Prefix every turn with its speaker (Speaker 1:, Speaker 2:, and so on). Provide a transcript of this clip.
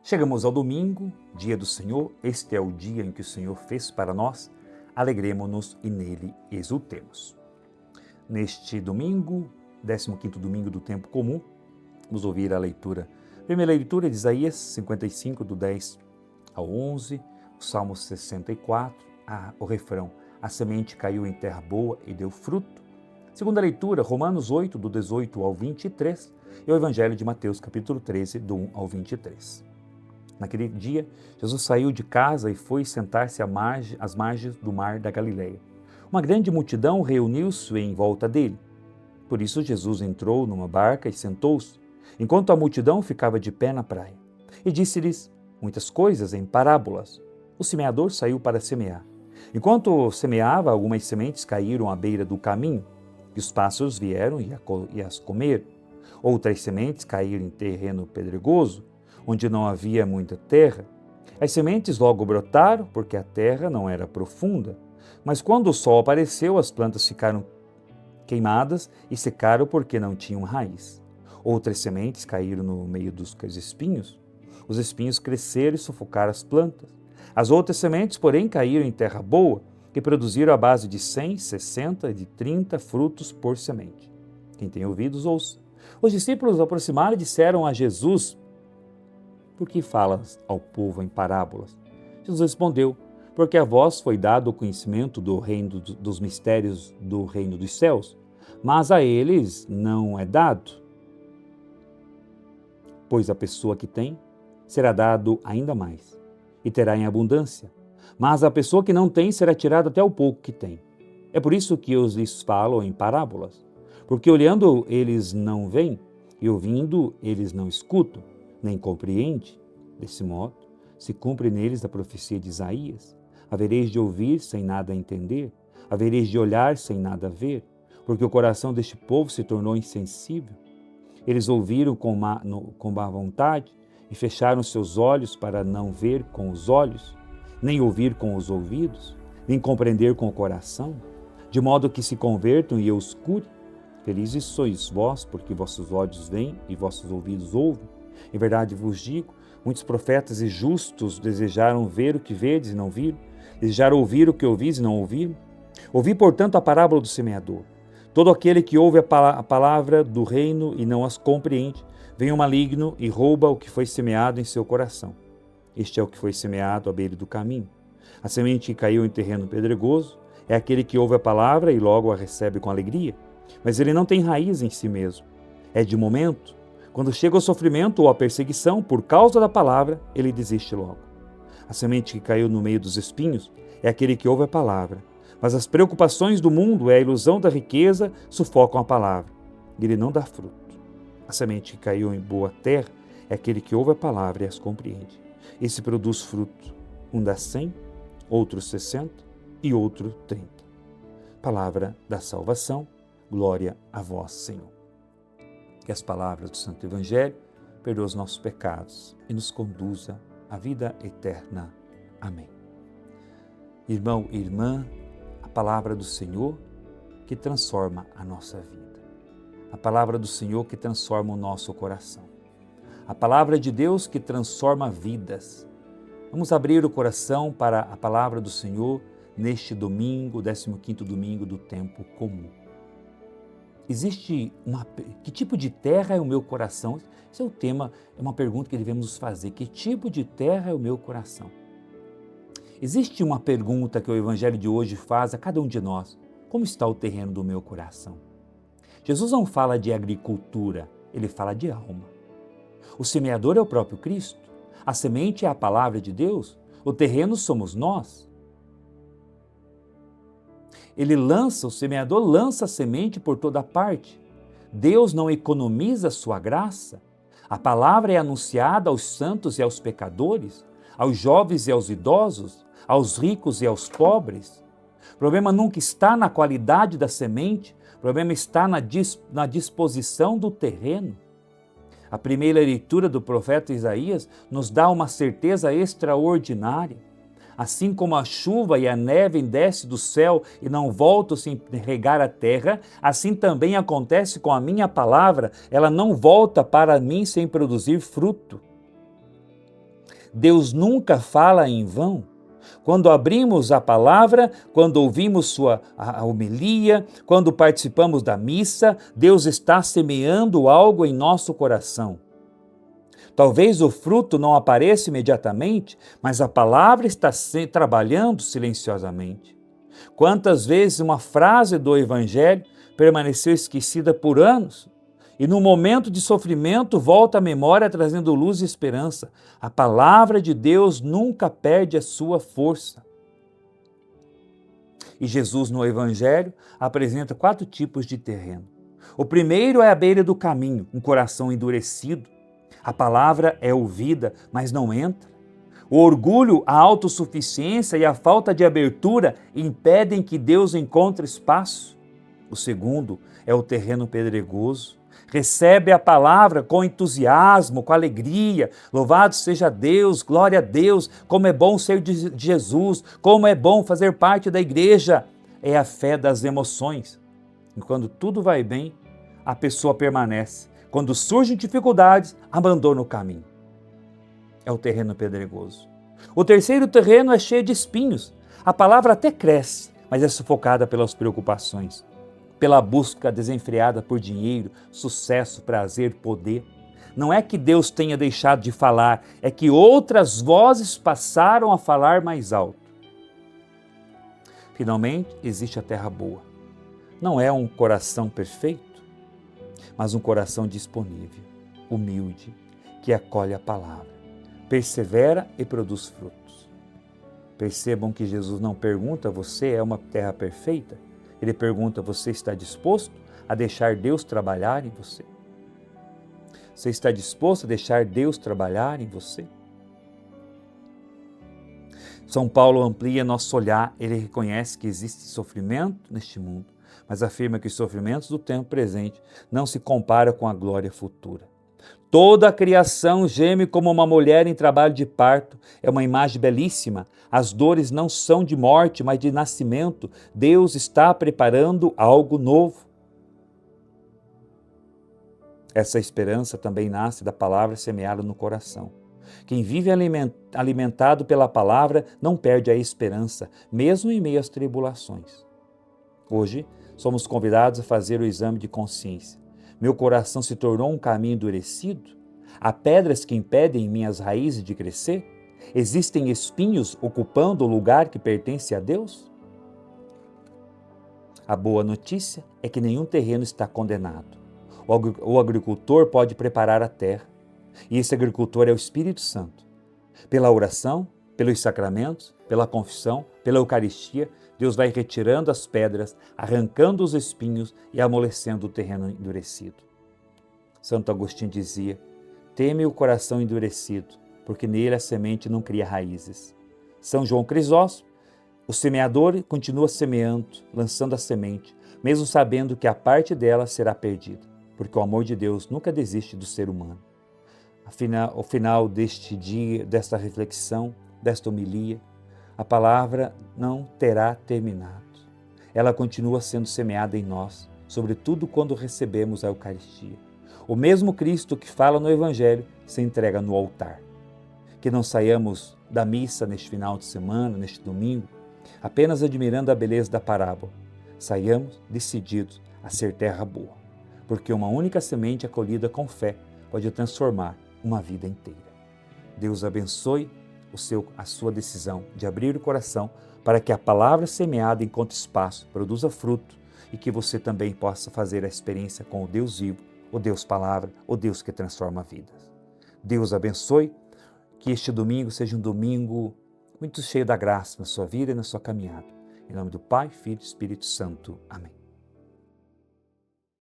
Speaker 1: Chegamos ao domingo, dia do Senhor. Este é o dia em que o Senhor fez para nós. Alegremo-nos e nele exultemos. Neste domingo, 15º domingo do tempo comum, vamos ouvir a leitura. Primeira leitura de Isaías 55, do 10 ao 11, o Salmo 64, o refrão: a semente caiu em terra boa e deu fruto. Segunda leitura, Romanos 8, do 18 ao 23, e o Evangelho de Mateus, capítulo 13, do 1 ao 23. Naquele dia, Jesus saiu de casa e foi sentar-se às margens do mar da Galileia. Uma grande multidão reuniu-se em volta dele. Por isso, Jesus entrou numa barca e sentou-se, enquanto a multidão ficava de pé na praia. E disse-lhes muitas coisas em parábolas. O semeador saiu para semear. Enquanto semeava, algumas sementes caíram à beira do caminho, e os pássaros vieram e as comeram. Outras sementes caíram em terreno pedregoso, onde não havia muita terra. As sementes logo brotaram, porque a terra não era profunda. Mas quando o sol apareceu, as plantas ficaram queimadas e secaram porque não tinham raiz. Outras sementes caíram no meio dos espinhos. Os espinhos cresceram e sufocaram as plantas. As outras sementes, porém, caíram em terra boa, que produziram a base de 100, 60 e de 30 frutos por semente. Quem tem ouvidos, ouça. Os discípulos aproximaram e disseram a Jesus: por que falas ao povo em parábolas? Jesus respondeu: porque a vós foi dado o conhecimento do reino dos mistérios do reino dos céus, mas a eles não é dado. Pois a pessoa que tem, será dado ainda mais, e terá em abundância. Mas a pessoa que não tem, será tirada até o pouco que tem. É por isso que eu lhes falo em parábolas, porque olhando eles não veem, e ouvindo eles não escutam, nem compreende. Desse modo, se cumpre neles a profecia de Isaías: havereis de ouvir sem nada entender, havereis de olhar sem nada ver, porque o coração deste povo se tornou insensível. Eles ouviram com má vontade e fecharam seus olhos para não ver com os olhos, nem ouvir com os ouvidos, nem compreender com o coração, de modo que se convertam e eu os cure. Felizes sois vós, porque vossos olhos veem e vossos ouvidos ouvem. Em verdade vos digo, muitos profetas e justos desejaram ver o que vedes e não viram, desejaram ouvir o que ouvis e não ouviram. Ouvi, portanto, a parábola do semeador. Todo aquele que ouve a palavra do reino e não as compreende, vem o maligno e rouba o que foi semeado em seu coração. Este é o que foi semeado à beira do caminho. A semente que caiu em terreno pedregoso é aquele que ouve a palavra e logo a recebe com alegria, mas ele não tem raiz em si mesmo. É de momento. Quando chega o sofrimento ou a perseguição por causa da palavra, ele desiste logo. A semente que caiu no meio dos espinhos é aquele que ouve a palavra, mas as preocupações do mundo e a ilusão da riqueza sufocam a palavra, e ele não dá fruto. A semente que caiu em boa terra é aquele que ouve a palavra e as compreende. Esse produz fruto. Um dá 100, outro 60 e outro 30. Palavra da salvação. Glória a vós, Senhor. Que as palavras do Santo Evangelho perdoem os nossos pecados e nos conduza à vida eterna. Amém. Irmão e irmã, a palavra do Senhor que transforma a nossa vida. A palavra do Senhor que transforma o nosso coração. A palavra de Deus que transforma vidas. Vamos abrir o coração para a palavra do Senhor neste domingo, 15º domingo do tempo comum. Que tipo de terra é o meu coração? Esse é o tema, é uma pergunta que devemos nos fazer. Que tipo de terra é o meu coração? Existe uma pergunta que o Evangelho de hoje faz a cada um de nós. Como está o terreno do meu coração? Jesus não fala de agricultura, ele fala de alma. O semeador é o próprio Cristo. A semente é a palavra de Deus. O terreno somos nós. O semeador lança a semente por toda parte. Deus não economiza sua graça. A palavra é anunciada aos santos e aos pecadores, aos jovens e aos idosos, aos ricos e aos pobres. O problema nunca está na qualidade da semente, o problema está na disposição do terreno. A primeira leitura do profeta Isaías nos dá uma certeza extraordinária. Assim como a chuva e a neve descem do céu e não voltam sem regar a terra, assim também acontece com a minha palavra, ela não volta para mim sem produzir fruto. Deus nunca fala em vão. Quando abrimos a palavra, quando ouvimos a homilia, quando participamos da missa, Deus está semeando algo em nosso coração. Talvez o fruto não apareça imediatamente, mas a palavra está trabalhando silenciosamente. Quantas vezes uma frase do Evangelho permaneceu esquecida por anos e no momento de sofrimento volta à memória trazendo luz e esperança. A palavra de Deus nunca perde a sua força. E Jesus no Evangelho apresenta 4 tipos de terreno. O primeiro é a beira do caminho, um coração endurecido. A palavra é ouvida, mas não entra. O orgulho, a autossuficiência e a falta de abertura impedem que Deus encontre espaço. O segundo é o terreno pedregoso. Recebe a palavra com entusiasmo, com alegria. Louvado seja Deus, glória a Deus, como é bom ser de Jesus, como é bom fazer parte da igreja. É a fé das emoções. E quando tudo vai bem, a pessoa permanece. Quando surgem dificuldades, abandona o caminho. É o terreno pedregoso. O terceiro terreno é cheio de espinhos. A palavra até cresce, mas é sufocada pelas preocupações, pela busca desenfreada por dinheiro, sucesso, prazer, poder. Não é que Deus tenha deixado de falar, é que outras vozes passaram a falar mais alto. Finalmente, existe a terra boa. Não é um coração perfeito, mas um coração disponível, humilde, que acolhe a palavra, persevera e produz frutos. Percebam que Jesus não pergunta: você é uma terra perfeita? Ele pergunta: você está disposto a deixar Deus trabalhar em você? Você está disposto a deixar Deus trabalhar em você? São Paulo amplia nosso olhar. Ele reconhece que existe sofrimento neste mundo, mas afirma que os sofrimentos do tempo presente não se comparam com a glória futura. Toda a criação geme como uma mulher em trabalho de parto. É uma imagem belíssima. As dores não são de morte, mas de nascimento. Deus está preparando algo novo. Essa esperança também nasce da palavra semeada no coração. Quem vive alimentado pela palavra não perde a esperança, mesmo em meio às tribulações. Hoje, somos convidados a fazer o exame de consciência. Meu coração se tornou um caminho endurecido? Há pedras que impedem minhas raízes de crescer? Existem espinhos ocupando o lugar que pertence a Deus? A boa notícia é que nenhum terreno está condenado. O agricultor pode preparar a terra, e esse agricultor é o Espírito Santo. Pela oração, pelos sacramentos, pela confissão, pela Eucaristia, Deus vai retirando as pedras, arrancando os espinhos e amolecendo o terreno endurecido. Santo Agostinho dizia: teme o coração endurecido, porque nele a semente não cria raízes. São João Crisóstomo: o semeador continua semeando, lançando a semente, mesmo sabendo que a parte dela será perdida, porque o amor de Deus nunca desiste do ser humano. Ao final deste dia, desta reflexão, desta homilia, a palavra não terá terminado. Ela continua sendo semeada em nós, sobretudo quando recebemos a Eucaristia. O mesmo Cristo que fala no Evangelho se entrega no altar. Que não saiamos da missa neste final de semana, neste domingo, apenas admirando a beleza da parábola. Saiamos decididos a ser terra boa, porque uma única semente acolhida com fé pode transformar uma vida inteira. Deus abençoe a sua decisão de abrir o coração para que a palavra semeada encontre espaço, produza fruto e que você também possa fazer a experiência com o Deus vivo, o Deus Palavra, o Deus que transforma vidas. Deus abençoe, que este domingo seja um domingo muito cheio da graça na sua vida e na sua caminhada. Em nome do Pai, Filho e Espírito Santo. Amém.